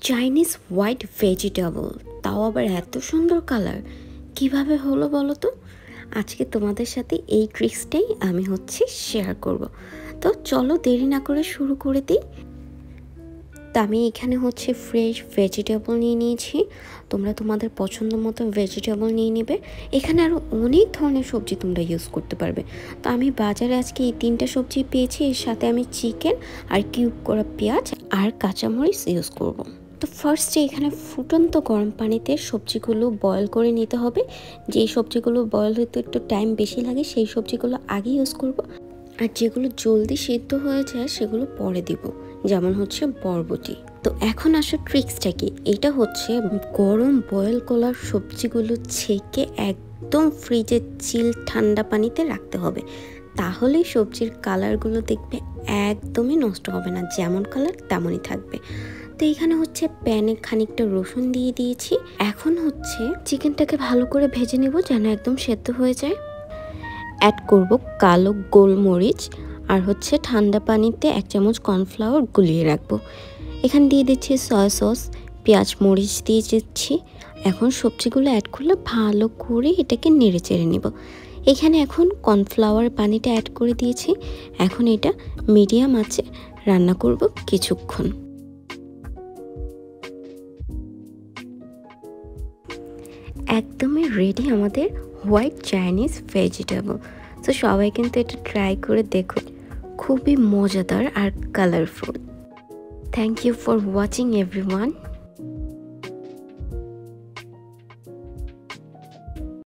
Chinese white vegetable, তাও আবার এত সুন্দর কালার, কিভাবে হলো বলো তো? আজকে তোমাদের সাথে এই ট্রিক্সটাই আমি শেয়ার করব। তো চলো দেরি না করে শুরু করে দিই। তো আমি এখানে ফ্রেশ ভেজিটেবল নিয়ে নিয়েছি। তোমরা তোমাদের পছন্দ মতো ভেজিটেবল নিয়ে নেবে। এখানে আরও অনেক ধরনের সবজি তোমরা ইউজ করতে পারবে। তো আমি বাজারে আজকে এই 3টা সবজি পেয়েছি। এর সাথে আমি চিকেন আর কিউব করা পেঁয়াজ আর কাঁচামরিচ ইউজ করব। তো ফার্স্টে এখানে ফুটন্ত গরম পানিতে সবজিগুলো বয়েল করে নিতে হবে। যেই সবজিগুলো বয়েল হতে একটু টাইম বেশি লাগে সেই সবজিগুলো আগে ইউজ করব, আর যেগুলো জলদি সিদ্ধ হয়ে যায় সেগুলো পরে দিব, যেমন বরবটি। তো এখন আসো ট্রিক্সটা কি। এটা গরম বয়েল করা সবজিগুলো ছেঁকে একদম ফ্রিজে চিল ঠান্ডা পানিতে রাখতে হবে। তাহলেই সবজির কালারগুলো দেখবে একদমই নষ্ট হবে না, যেমন কালার তেমনই থাকবে। তো এখানে প্যানে খানিকটা রসুন দিয়ে দিয়েছি। এখন চিকেনটাকে ভালো করে ভেজে নেব যেন একদম সেদ্ধ হয়ে যায়। অ্যাড করব কালো গোলমরিচ আর ঠান্ডা পানিতে 1 চামচ কর্নফ্লাওয়ার গুলিয়ে রাখবো। এখানে দিয়ে দিচ্ছি সয়া সস, পেঁয়াজ মরিচ দিয়ে দিচ্ছি। এখন সবজিগুলো অ্যাড করলে ভালো করে এটাকে নেড়ে চেড়ে নেব। এখানে এখন কর্নফ্লাওয়ার পানিটা অ্যাড করে দিয়েছি। এখন এটা মিডিয়াম আঁচে রান্না করব কিছুক্ষণ। একদমই রেডি আমাদের হোয়াইট চাইনিজ ভেজিটেবল। তো সবাই কিন্তু এটা ট্রাই করে দেখো, খুবই মজাদার আর colourful. Thank you for watching everyone.